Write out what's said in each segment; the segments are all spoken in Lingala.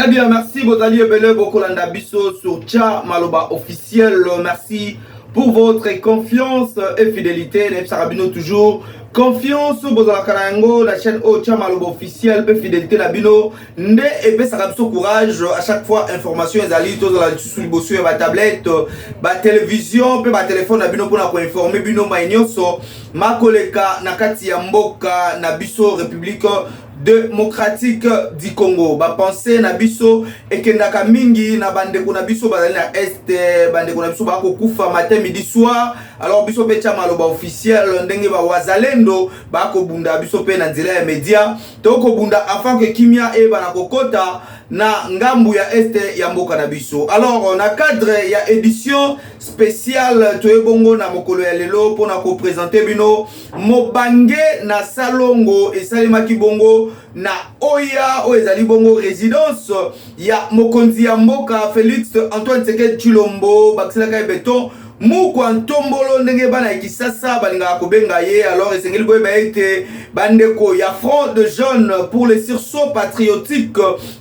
Très bien, merci Botali Ebele Bokolanda Bisso sur Tcha Maloba officiel. Merci pour votre confiance et fidélité. Sarabino toujours confiance Bozala Karango, la chaîne Tcha Maloba officiel, et fidélité Nabino. Nde et Sarabino courage à chaque fois information et ali tous la sur le ma tablette, ma télévision, ma téléphone Nabino pour informer Bino Maïnyoso, ma collègue Nakati Yamboka Nabiso République démocratique du Congo. Ba pensée na biso ekendaka mingi na bandeko na biso bazali na est, bandeko na biso bako kufa matin midi soir. Alors biso pe Tcha Maloba officiel ndenge ba wazalendo bako bunda biso pe na nzela ya media toko bunda afin que kimia e bana kokota na ngambu ya este ya mboka na biso. Alors na cadre ya édition spéciale toyebongo na mokolo ya lelo pona ko présenter bino mobange na salongo et salimaki bongo na oya o ezali bongo résidence ya mokonzi ya mboka Félix Antoine Tshisekedi Tshilombo bakisela kai beton Mukwa ntombolo ndenge bana ikisasa balinga kobenga ye. Alors esengeli boye ba ete bandeko ya front de jeunes pour les sursauts patriotiques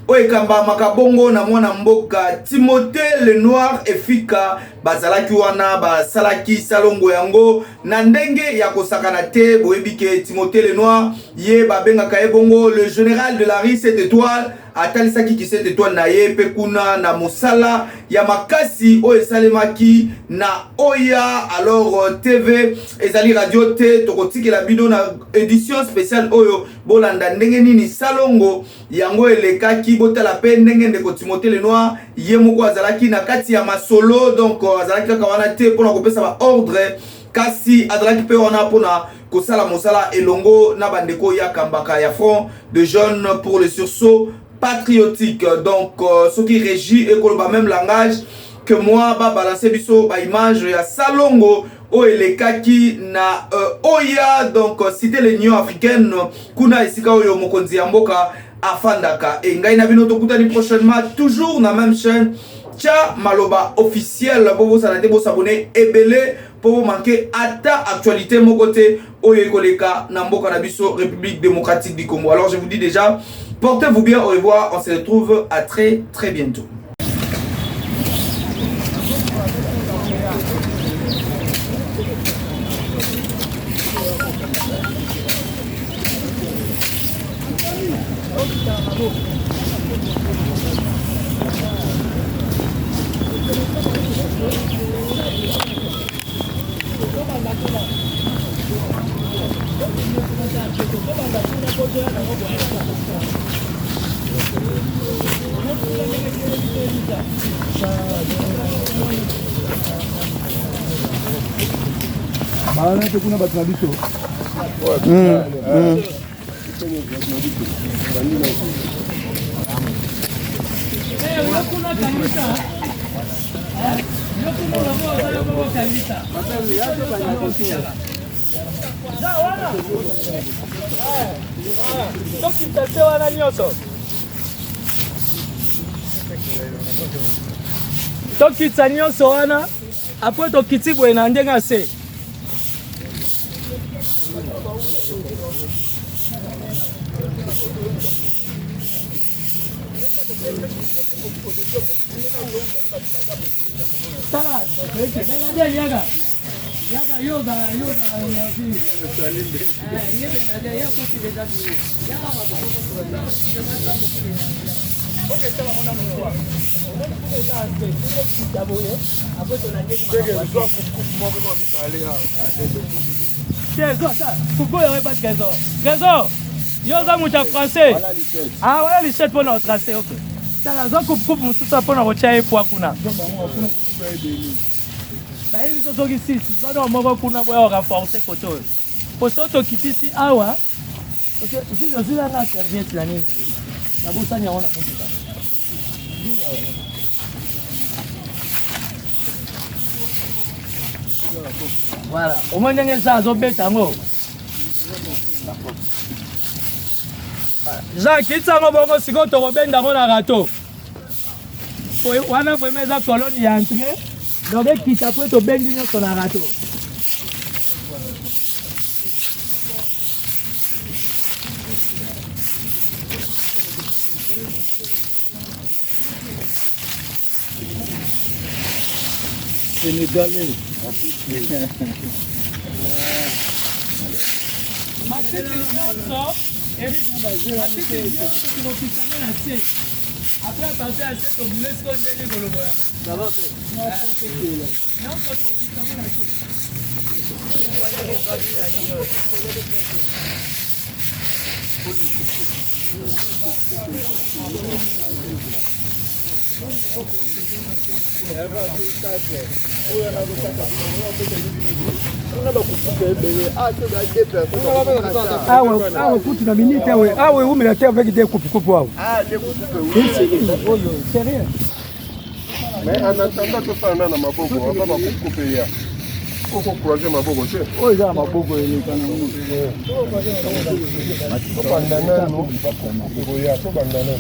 o ekamba makabongo na mwana mboka Timothée Lenoir Efika bazalaki wana basalaki salongo yango na ndenge ya kosakana te. Boyebike Timothée Lenoir ye babenga ka bongo le général de la rue cette étoile atalisaki ki cette étoile na ye pe kuna na mosala ya makasi o esalemaki na oya. Alors TV ezali radio te tokotiki la bido na édition spéciale oyo bolanda ndenge nini salongo yango elekaki botala pe ndenge ndeko Timothée Lenoir ye moko azalaki na kati ya masolo. Donc azalaki kaka wana te pona kopesa ba ordre kasi azalaki pe wana pona kosala mosala elongo na bandeko ya kambaka ya front de jeunes pour le sursaut patriotique. Donc ce qui régit et koloba même langage que moi ba balancer biso ba image ya salongo o elekaki na oya. Donc cité l'Union africaine kuna esika oyo mokonzi ya mboka afandaka et ngai na bino tokutani prochainement toujours na même chaîne Tcha Maloba officiel. Bobo sanate bo s'abonner ebele pour manquer ata actualité mon côté oyo ekoleka na mboka na biso République démocratique du Congo. Alors je vous dis déjà portez-vous bien, au revoir, on se retrouve à très très bientôt. Maana kuna batnabiso. Tokitsa nyonso wana apres tokiti boye na ndenge ase tala yaga yoga yoga mucha français. Ah voilà les 7 pour notre tracé. OK. Ça la zone coupe tout ça pour notre chai pour kuna. Bah ils sont ici, ils ont moko kuna pour renforcer côté. Pour ça to kitisi awa. OK, ici je suis là na serviette la nini. Na bossa nya ona mutuka. Voilà, au moins ndenge ça zo beta ngo. Jacques, kitsango bongo siko to benda ngo na rato. Wana vraiment za colonie ya entrée. Donc kita ko to bendi nyo na rato. Sénégalais. Après, passer à cette boulette, ce qu'on dit, c'est le moyen. Ça va faire. Non, quand on dit ça, on a awe kuti na minute awe umela te avec des coupes awe. Ah, des coupes. C'est rien. Mais en attendant que ça na maboko, on va pas couper ya. Koko croiser maboko che. Oh, za maboko ile kana mu. Ko bandana no. Ko ya ko bandana.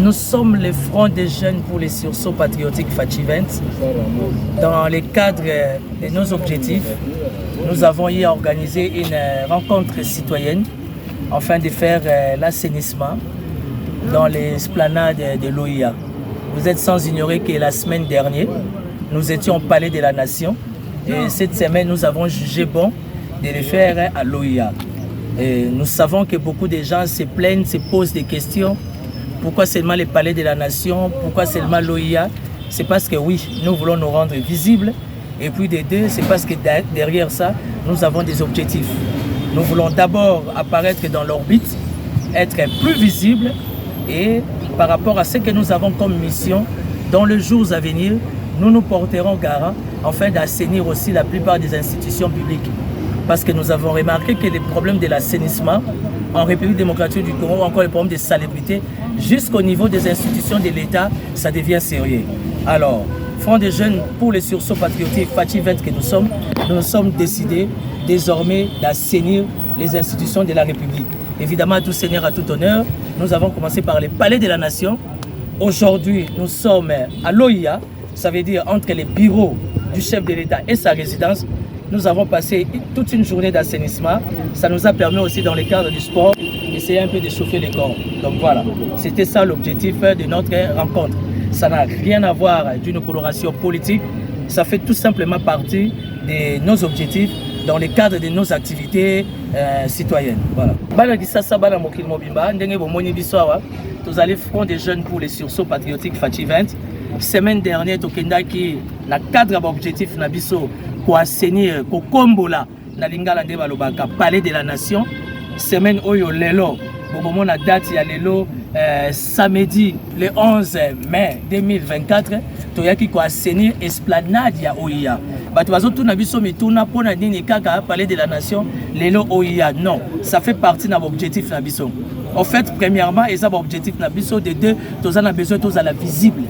Nous sommes le Front des Jeunes pour les sursauts patriotiques FATI20. Dans le cadre de nos objectifs, nous avons hier organisé une rencontre citoyenne afin de faire l'assainissement dans les esplanades de l'OIA. Vous êtes sans ignorer que la semaine dernière, nous étions au Palais de la Nation et cette semaine, nous avons jugé bon de le faire à l'OIA. Nous savons que beaucoup de gens se plaignent, se posent des questions. Pourquoi seulement le Palais de la Nation? Pourquoi seulement l'OIA? C'est parce que oui, nous voulons nous rendre visibles. Et puis de deux, c'est parce que derrière ça, nous avons des objectifs. Nous voulons d'abord apparaître dans l'orbite, être plus visibles et par rapport à ce que nous avons comme mission, dans les jours à venir, nous nous porterons garant afin d'assainir aussi la plupart des institutions publiques. Parce que nous avons remarqué que les problèmes de l'assainissement en République démocratique du Congo, encore les problèmes de salubrité, jusqu'au niveau des institutions de l'État, ça devient sérieux. Alors, Front des Jeunes pour les sursauts patriotiques, FATI20 que nous sommes décidés désormais d'assainir les institutions de la République. Évidemment, à tout seigneur, à tout honneur, nous avons commencé par le Palais de la Nation. Aujourd'hui, nous sommes à l'OIA, ça veut dire entre les bureaux du chef de l'État et sa résidence. Nous avons passé toute une journée d'assainissement. Ça nous a permis aussi dans le cadre du sport d'essayer un peu de chauffer les corps. Donc voilà, c'était ça l'objectif de notre rencontre. Ça n'a rien à voir d'une coloration politique. Ça fait tout simplement partie de nos objectifs dans le cadre de nos activités citoyennes. Voilà. Nous allons Front des Jeunes pour les sursauts patriotiques FATI20. Semaine dernière, Tokendaki, la cadre d'objectif Nabiso, pour assainir, pour combola, na lingala nde balobaka Palais de la Nation. Semaine oyo lelo, pour la date ya lelo samedi le 11 mai 2024, toyaki ko assainir esplanade ya OIA. Bato bazotu na biso mituna pona nini kaka Palais de la Nation lelo OIA. Non, ça fait partie de l'objectif Nabiso. En fait, premièrement, et ça l'objectif Nabiso, de deux, tous on a besoin tous à la visible.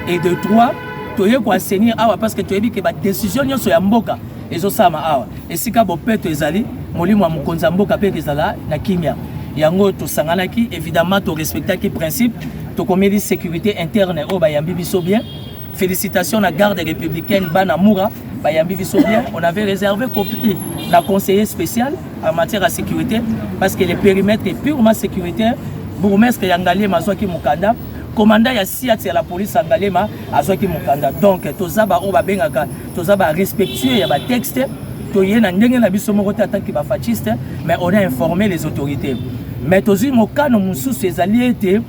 Et de trois, tu as quoi assainir parce que tu as dit que la décision est sur Mboka et sur Sama. Et si tu as des allées, Molimo Mukonza Mboka pe ezala na kimia. Yango to sanganaki évidemment tu respectes les principes, tu commis sécurité interne au bayambi biso bien. Félicitations à la garde républicaine Banamoura, bayambi biso bien. On avait réservé copie la conseiller spécial en matière de sécurité parce que le périmètre est purement sécuritaire. Bourgmestre Yangali Mazwaki Mukanda. Commandant ya siati la police angalema azwaki mukanda. Donc tozaba o babengaka tozaba respectueux ya ba texte to yena ndenge na biso moko ta tanki ba fasciste, mais on a informé les autorités. Mais tozi mokano mususu ezali été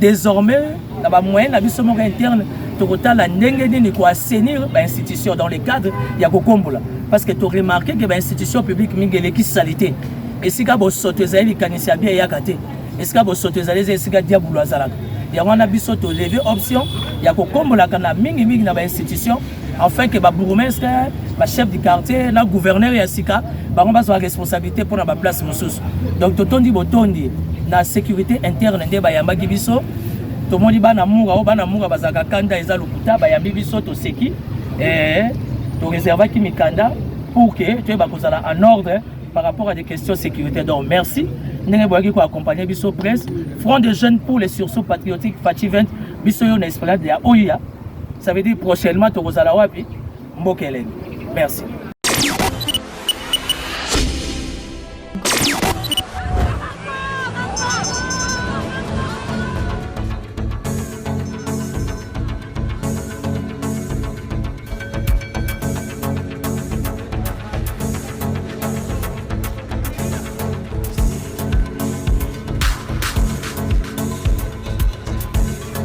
désormais na ba moyen na biso moko interne to kotala ndenge nini ko assainir ba institution dans le cadre ya kokombola parce que tu as remarqué que l'institution publique mingele qui salité et si ka bo sotezali likanisia bien yakate et si ka bo sotezali et si ka diabulu azalaka ya wana biso to lever option ya ko kombola kana mingi na ba institution afin que ba bourgmestre ba chef du quartier na gouverneur ya sika ba on ba responsabilité pour na ba place mosusu donc to tondi botondi na sécurité interne nde ba yamba biso to moni bana munga bazaka kanda eza lokuta ba yambi biso to seki to réserver qui mikanda pour que tu vas kozala en ordre par rapport à des questions de sécurité. Donc merci. Nous allons accompagner Bisso Presse, Front des jeunes pour les sursauts patriotiques, Fati 20, Bisso Yon Esplanade de Oya. Ça veut dire prochainement, tu vas Merci.